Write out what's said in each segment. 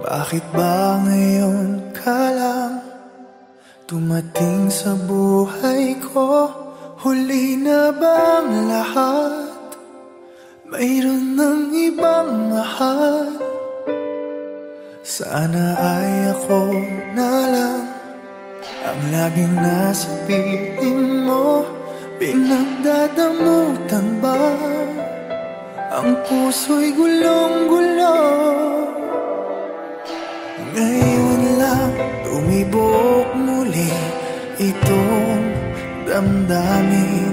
Bakit ba ngayon ka lang dumating sa buhay ko? Huli na bang lahat? Mayroon ng ibang mahal. Sana ay ako na lang ang laging nasa piling mo. Pinagdadamutan ba ang puso'y gulong-gulo? Ngayon lang tumibok muli itong damdamin.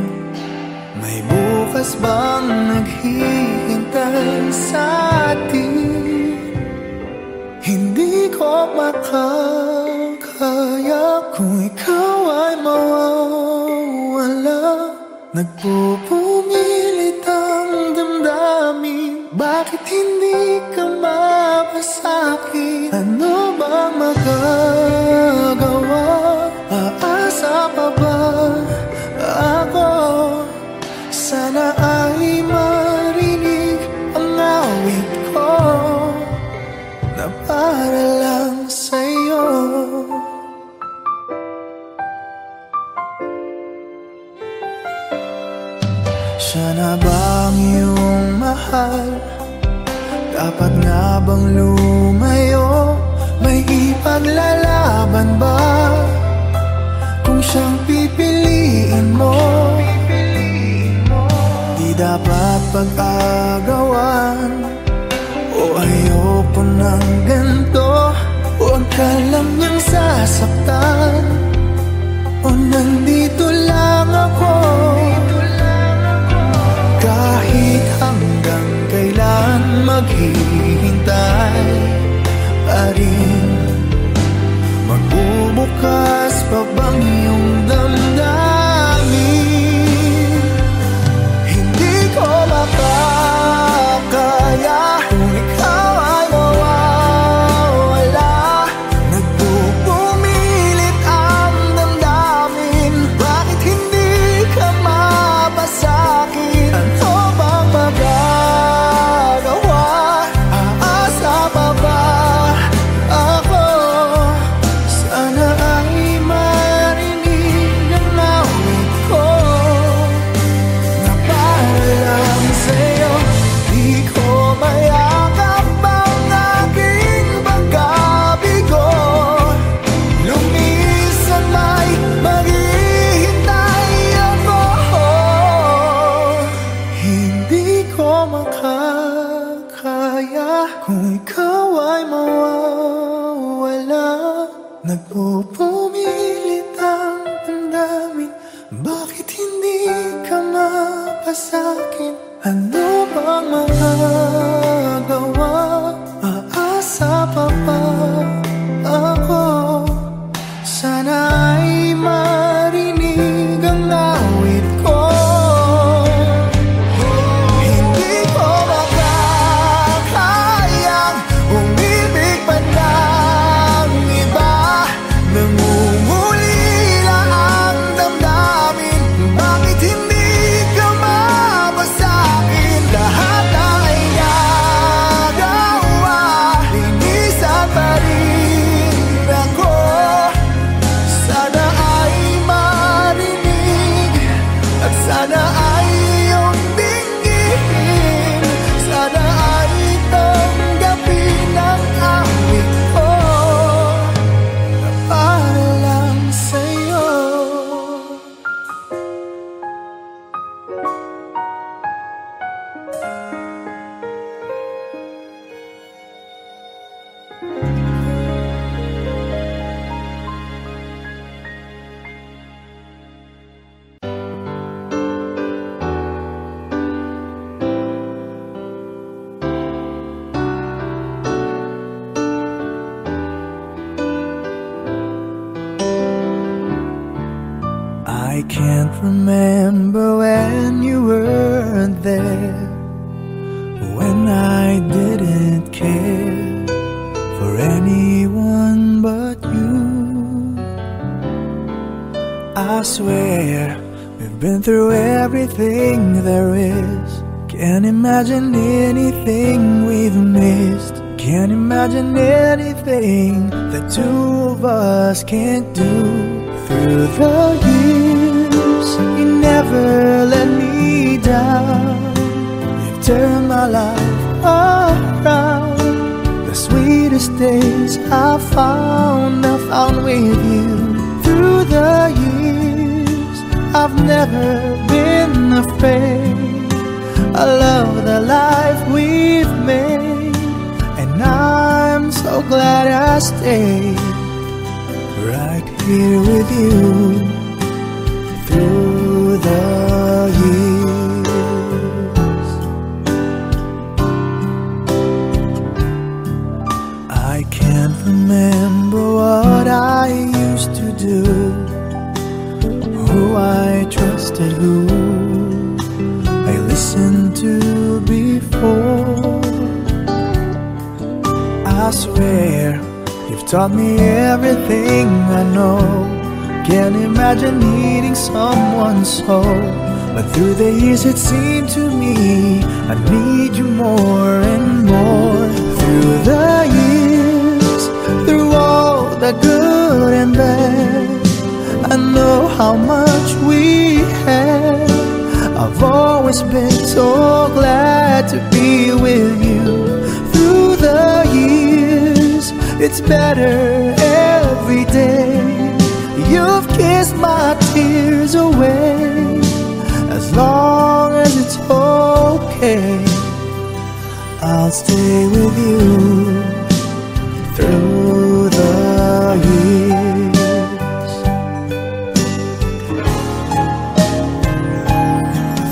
May bukas bang naghihintay sa atin? Hindi ko makakaya kung ikaw ay mawawala. Nagpupumilit ang damdamin. Bakit hindi ka mapasakin? Ano bang magagawa? Aasa pa ba ako? Sana ay marinig ang awit ko na para lang sa'yo. Siya na bang iyong mahal? Dapat nga bang lumayo? May ipaglalaban ba kung siyang pipiliin mo? Di dapat pag-agawan o ayoko ng ganito. Huwag ka lang niyang sasaktan o nandito lang ako. Kahit hanggang kailan maghihintay pa rin. Magbubukas pa bang iyong damdamin? Hindi ko makakaya kung ikaw ay mawawala. Nagpupumilit ang damdamin. Bakit hindi ka mapasakin? Ano bang magagawa? Aasa pa ba ako? Sana ay marinig ang awit ko na para lang sa'yo. Di ko mayakap ang aking pagkabigo. Lumisan may maghihintay ako. Hindi ko makakaya kung ikaw ay mawawala. Nagpupumilit ang damdamin. Bakit hindi ka mapasakin? Ano bang magagawa? Aasa pa ba ako? Sana ay marinig ang awit ko. Hindi ko makakayang umibig pa ng iba. Nangungulila ang damdamin. Bakit hindi ka mapasakin? Lahat ay nagawa. Linisan pa rin ako. Sana ay marinig at sana ay iyong dinggin. Sana ay tanggapin ang awit ko na para lang sa'yo. I can't remember when you weren't there, when I didn't care for anyone but you. I swear we've been through everything there is. Can't imagine anything we've missed. Can't imagine anything the two of us can't do. Through the years, you never let me down. You've turned my life around. The sweetest days I found with you. Through the years, I've never been afraid. I love the life we've made, and I'm so glad I stayed right here with you through the years. I can't remember what I used to do, who I trusted, who I listened to before. I swear you've taught me everything I know. Can't imagine needing someone so. But through the years it seemed to me I need you more and more. Through the years, through all the good and bad, I know how much we had. I've always been so glad to be with you. Through the years, it's better every day. You've kissed my tears away. As long as it's okay, I'll stay with you through the years.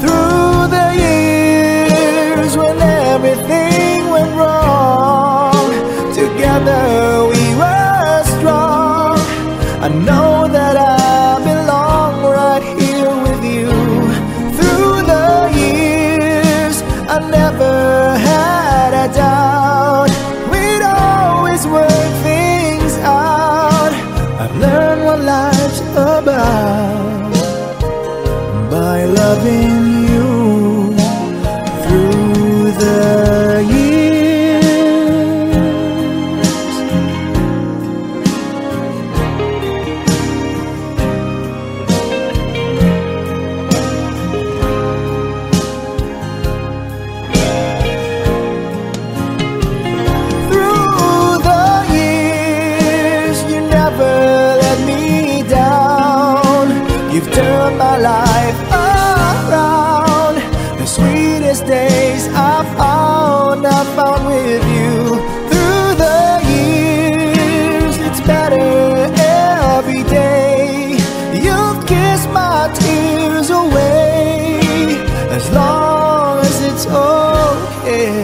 Through the years when everything went wrong, together we were strong. I know that I belong right here with you. Through the years, I never had a doubt. We'd always work things out. I've learned what life's about by loving you through the years. You've turned my life around. The sweetest days I found with you. Through the years, it's better every day. You've kissed my tears away. As long as it's okay,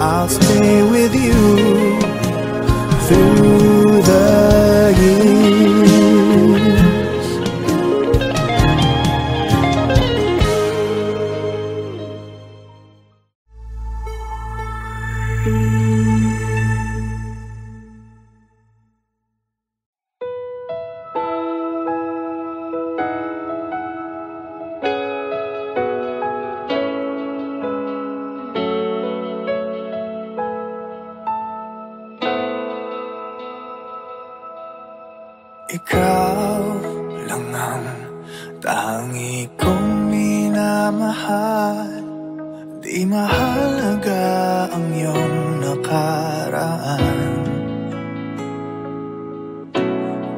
I'll stay with you through the years. Ikaw lang ang tangi kong minamahal. Di mahalaga ang iyong nakaraan.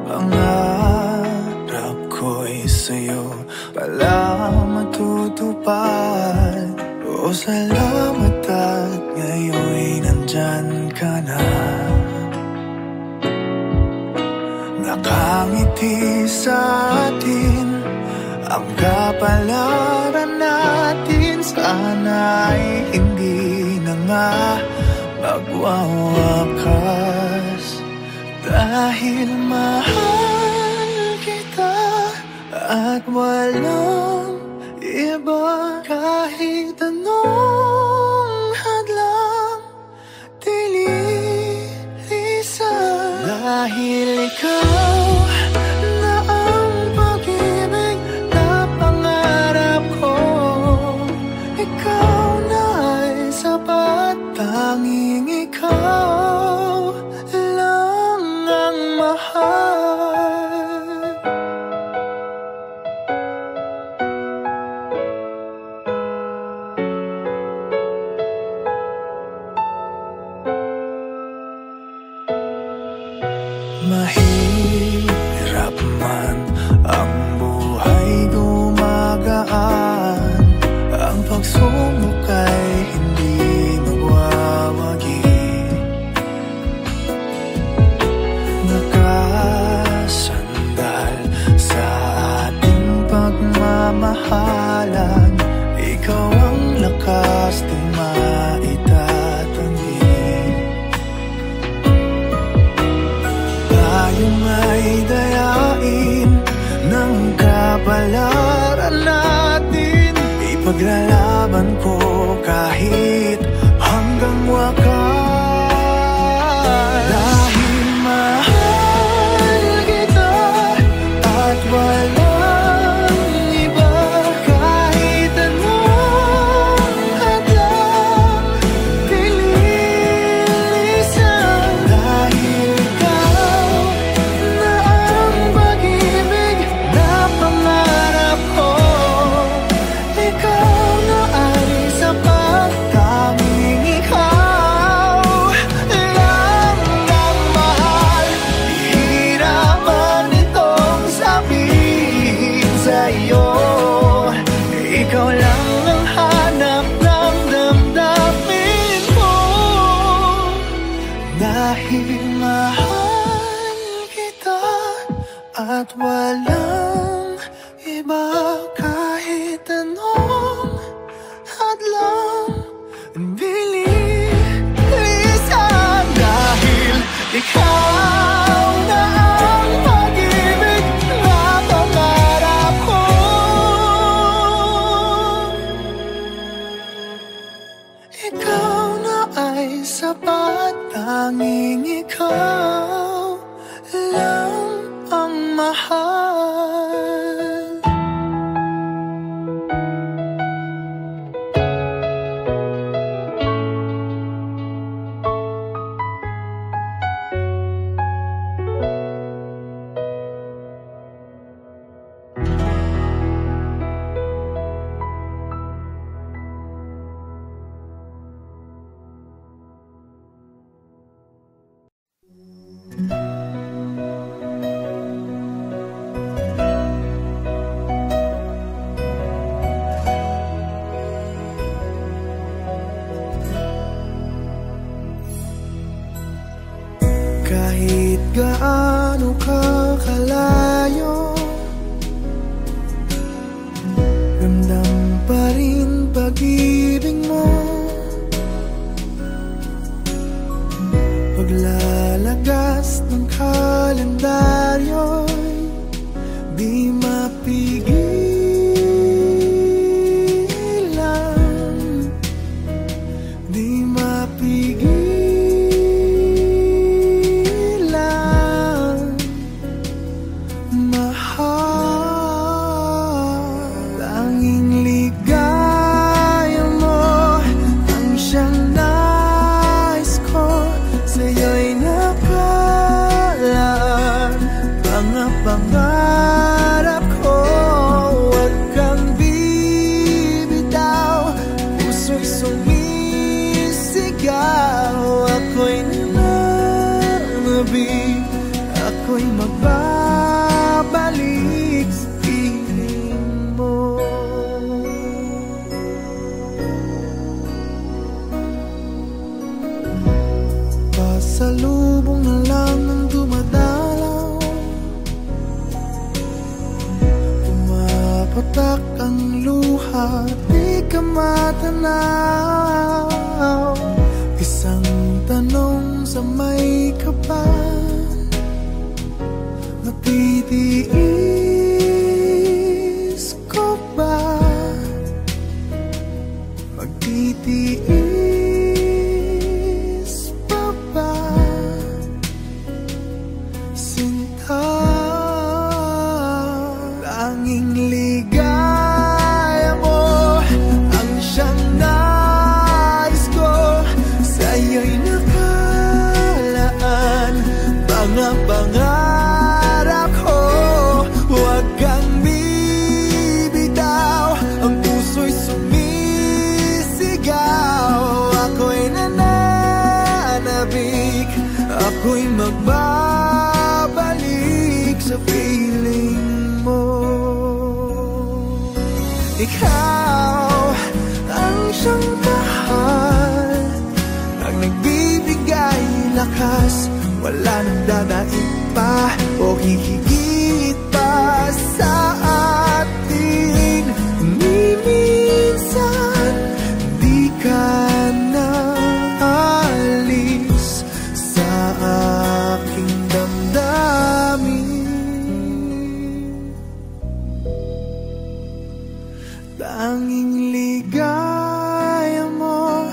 Pangarap ko'y sa'yo pala matutupad. O salamat at ngayon'y nandyan ka na. Nakangiti sa atin ang kapalaran natin. Sana'y hindi na nga magwawakas. Dahil mahal kita at walang iba. Kahit anong hadlang dililisan. Dahil ikaw na ang pag-ibig na pangarap ko. Ikaw na ay sapat. Tangi tanging ikaw lang ang mahal. Mahirap man ang buhay, gumagaan, ang pagsubok ay hindi magwawagi. Nakasandal sa ating pagmamahalan, ikaw ang lakas di maitatanggi. Tayo may dayain ng kapalaran natin, ipaglalaban ko kahit hanggang wakas. Dahil mahal kita at walang iba, kahit anong hadlang pililisan. Dahil ikaw na ang pag-ibig na pangarap ko, ikaw na ay sapat, tanging ikaw lang ang mahal. Hihirapan itong sabihin sa'yo, ikaw lang ang hanap ng damdamin ko. Dahil mahal kita at walang iba, kahit anong hadlang bilisan. Dahil ikaw na ang pag-ibig na pangarap ko, ikaw na ay sapat, tanging ikaw lang ang mahal. Kahit gaano ka kalayo, ramdam pa rin pag-ibig mo. Paglalagas ng kalendaryo'y di mapigilan, di mapigilan. Pangarap ko, huwag kang bibitaw, puso'y sumisigaw. Ako'y nananabik, ako'y magbabalik sa piling mo. Pasalubong na lang ang dumadalaw, patak ang luha, di ka matanaw. Isang tanong sa may kapal, matitiis ko ba? Magtitiis pa ba? Sinta, tanging ligaya mo ang siyang nais ko, sa'yo'y mga pangarap ko. Huwag kang bibitaw, ang puso'y sumisigaw. Ako'y nananabik, ako'y magbabalik sa piling mo. Ikaw ang siyang mahal, ang nagbibigay lakas, wala nang dadaig pa o hihigit pa sa atin. Minsan di ka na alis sa aking damdamin. Tanging ligaya mo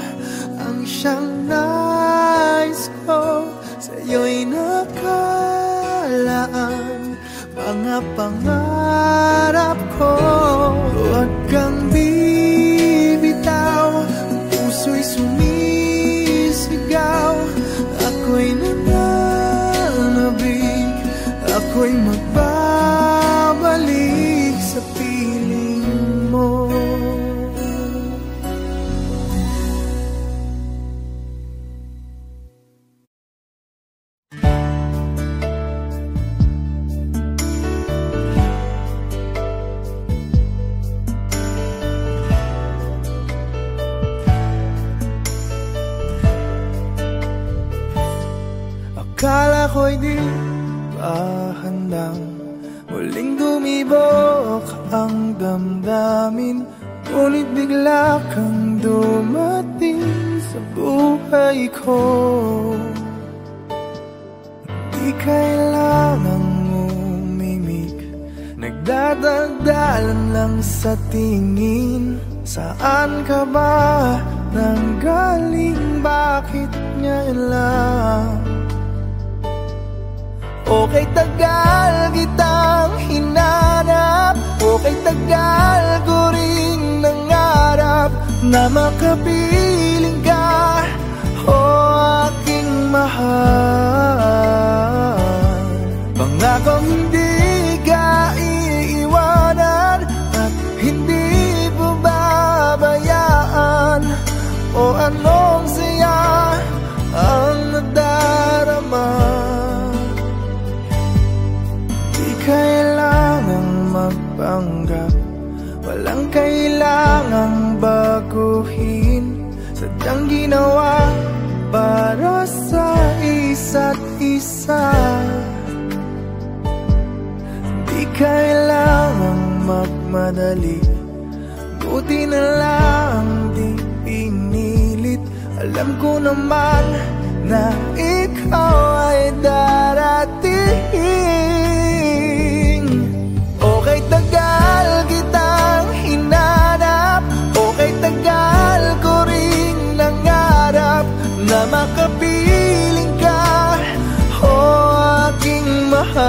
ang siyang nais ko, sa'yo'y nakalaan mga pangarap ko. Huwag kang bibitaw, ang puso'y sumisigaw. Ako'y nananabik, ako'y magbabalik sa piling mo. Akala ko'y di pa handang muling dumibok ang damdamin, ngunit bigla kang dumating sa buhay ko. Di kailangang umimik, nagdadaldalan lang sa tingin. Saan ka ba nanggaling, bakit ngayon lang? Okay, tagal kitang hinanap, okay, tagal ko ring nangarap na makapiling ka, o aking mahal. Pangakong hindi ka iiwanan at hindi mo babayaan, o anong saya ang nadarama. Kailangang magpanggap, walang kailangang baguhin, sadyang ginawa para sa isa't isa. Di kailangang magmadali, buti na lang di pinilit. Alam ko naman na ikaw ay darating. Okay, tagal kitang hinanap, okay, tagal ko ring nangarap na makapiling ka, o aking mahal.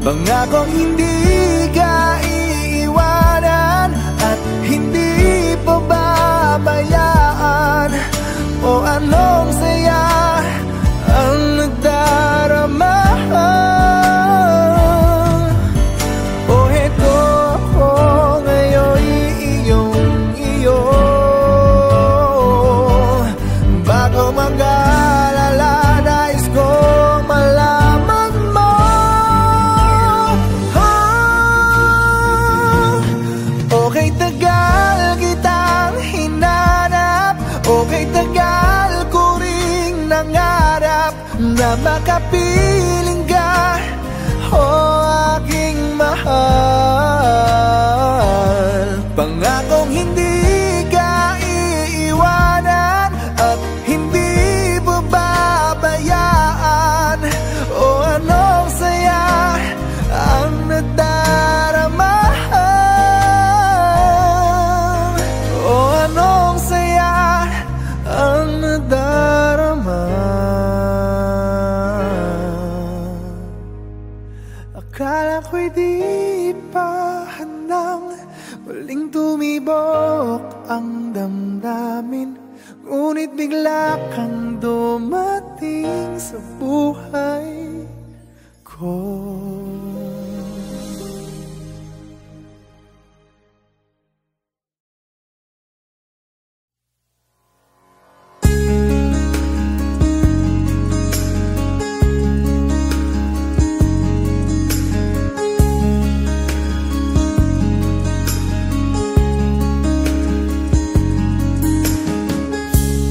Pangakong hindi ka iiwanan at hindi pa babayaan, o anong saya ang nagdarama. Na makapiling ka, o aking mahal. Pangakong hindi ka iiwanan at hindi mo babayaan, o anong saya ang nadarama, o anong saya ang nadarama. Akala ko'y di pa handang muling tumibok ang damdamin, ngunit bigla kang dumating dumating sa buhay ko.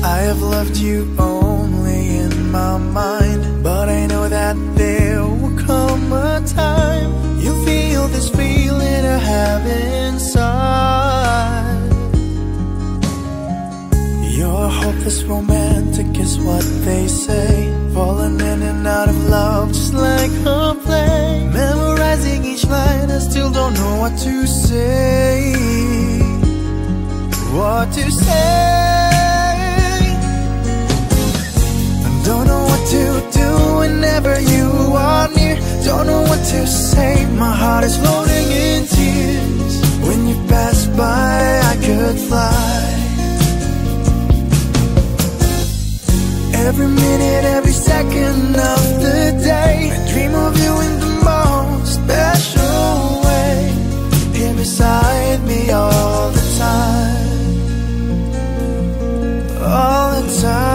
I've loved you only in my mind, but I know that there will come a time you feel this feeling I have inside. You're hopeless romantic is what they say, falling in and out of love just like a play. Memorizing each line, I still don't know what to say. What to say? Don't know what to do whenever you are near. Don't know what to say, my heart is floating in tears. When you pass by, I could fly. Every minute, every second of the day, I dream of you in the most special way. Here beside me all the time. All the time.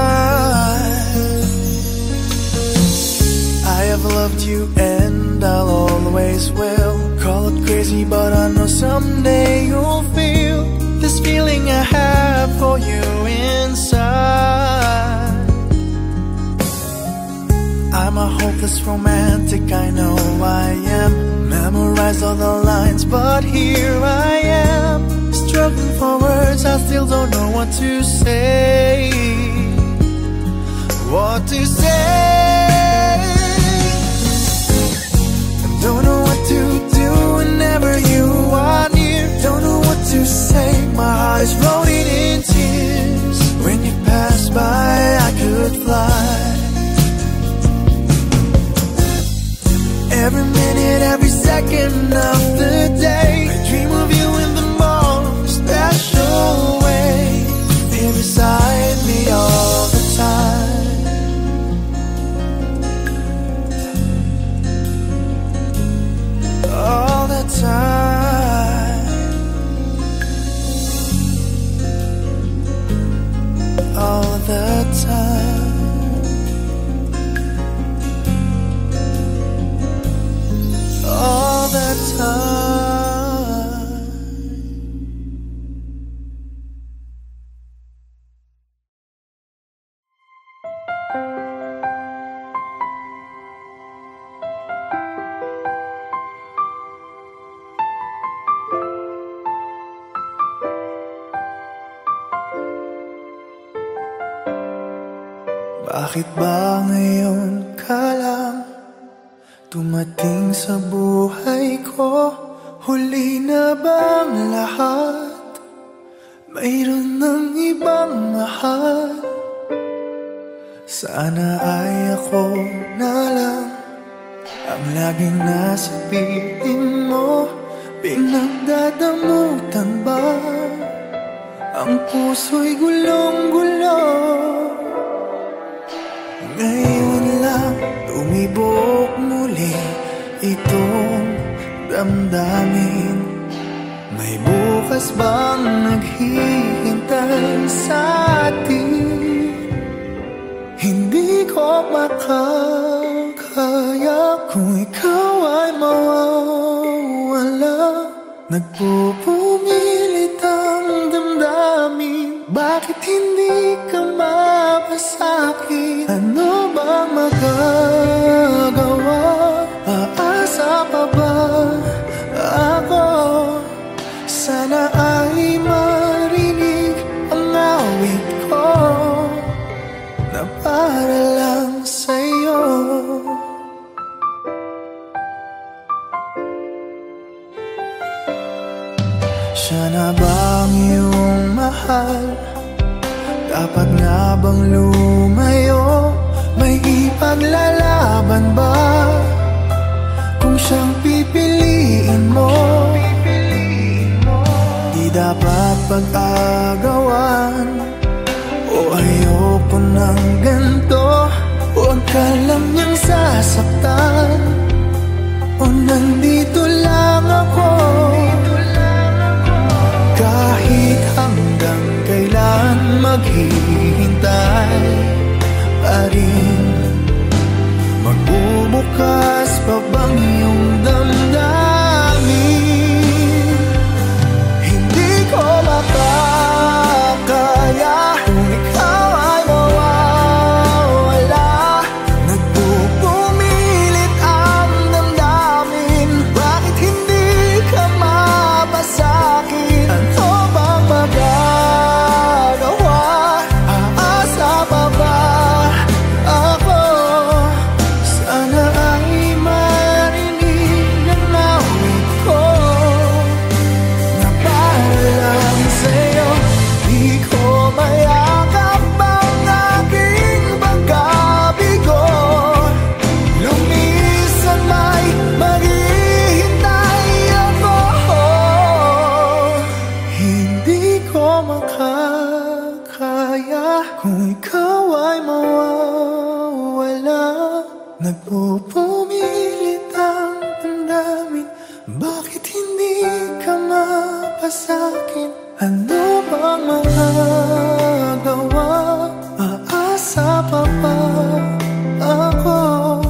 I have loved you and I'll always will. Call it crazy but I know someday you'll feel this feeling I have for you inside. I'm a hopeless romantic, I know I am. Memorized all the lines but here I am, struggling for words, I still don't know what to say. What to say? Don't know what to do whenever you are near. Don't know what to say, my heart is floating in tears. When you pass by, I could fly. Every minute, every second of the day, I dream of you in the most special way. Here beside me all the time. All the time, all the time, all the time. Bakit ba ngayon ka lang dumating sa buhay ko? Huli na bang lahat? Mayroon ng ibang mahal? Sana ay ako na lang ang laging nasa piling mo. Pinagdadamutan ba? Ang puso'y gulong-gulo. Ngayon lang tumibok muli itong damdamin. May bukas bang naghihintay sa atin? Hindi ko makakaya kung ikaw ay mawawala. Nagpupumilit ang damdamin. Bakit hindi ka mapasakit? Ano bang magagawa? Aasa pa ba ako? Sana ay marinig ang awit ko na para lang sa'yo. Siya na bang iyong mahal? Dapat nga bang lumayo? May ipaglalaban ba? Kung siyang pipiliin mo, di dapat pag-agawan. O ayoko ng ganito, Huwag ka lang niyang sasaktan, o nandito lang ako. Kahit hanggang kailan maghihintay pa rin, magbubukas pa bang iyong damdamin? Hindi ko makakaya kung ikaw ay mawawala. Nagpupumilit ang damdamin, bakit hindi ka mapasakin? Ano bang magagawa? Aasa pa ba ako? Sana ay marinig ang awit ko, na para lang sa'yo. Di ko mayakap ang aking pagkabigo. Lumisan may maghihintay ako. Hindi ko makakaya kung ikaw ay mawawala. Nagpupumilit ang damdamin, bakit hindi ka mapasakin? Ano bang magagawa? Aasa pa ba ako?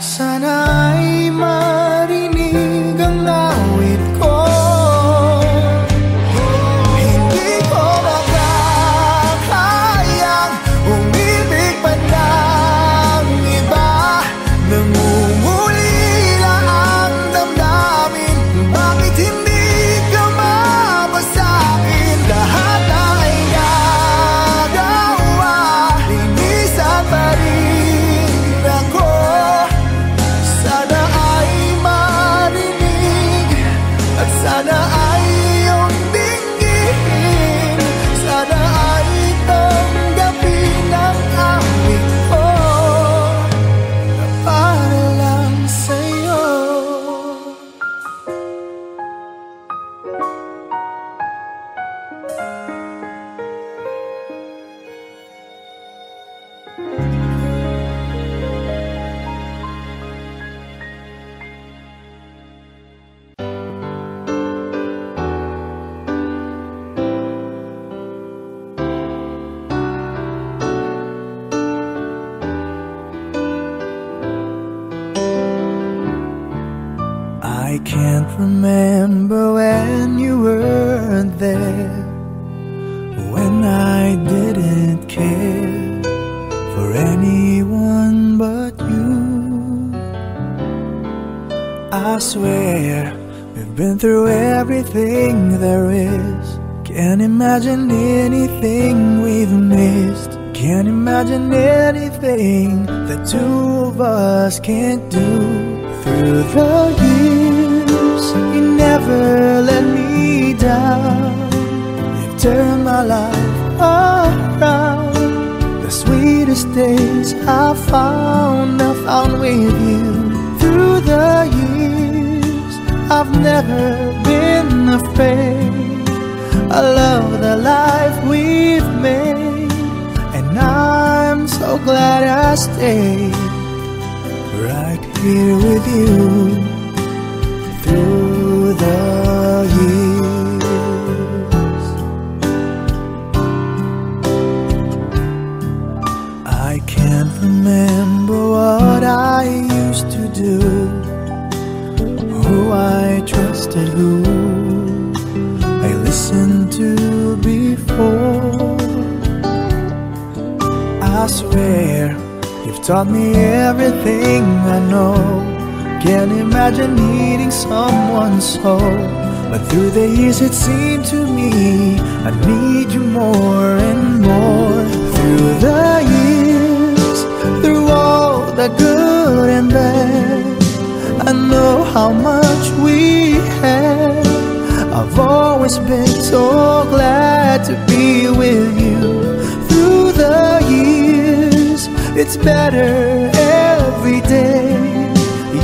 Sana ay marinig ang awit ko. Hindi ko makakayang umibig pa ng iba. Nangungulila ang damdamin, bakit hindi ka mapasakin? Lahat ay nagawa, linisan pa rin ako. Sana ay marinig at sana ay iyong dinggin. Sana ay tanggapin ang awit ko, na para lang sa'yo. I can't remember when you weren't there, when I didn't care for anyone but you. I swear we've been through everything there is. Can't imagine anything we've missed. Can't imagine anything the two of us can't do. Through the years, you never let me down. You've turned my life around. The sweetest days I found with you. Through the years, I've never been afraid. I love the life we've made, and I'm so glad I stayed right here with you through the years. I can't remember what I used to do, who I trusted, who I listened to before. I swear you've taught me everything I know. Can't imagine needing someone so, but through the years it seemed to me I need you more and more. Through the years, through all the good and bad, I know how much we had. I've always been so glad to be with you. Through the years, it's better every day.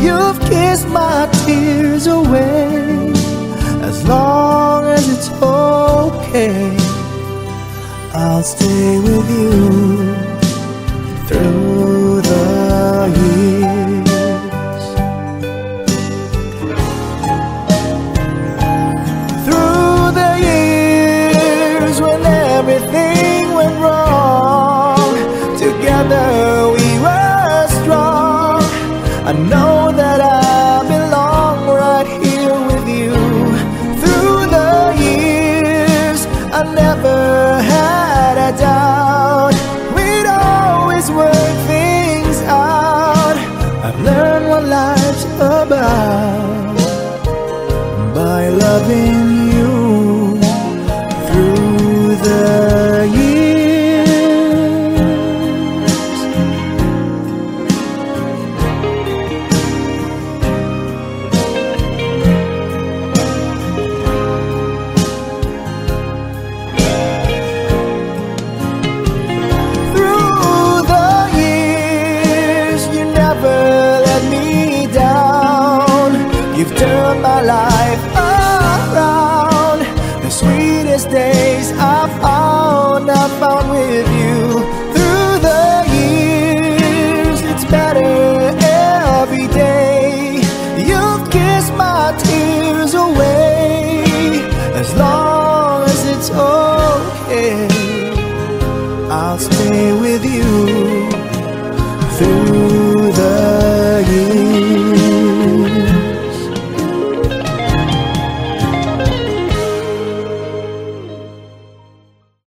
You've kissed my tears away. As long as it's okay, I'll stay with you through loving you through the years. Through the years, you never let me down. You've turned my life around. The sweetest days I found with you. Through the years, it's better every day. You've kissed my tears away. As long as it's okay, I'll stay with you through the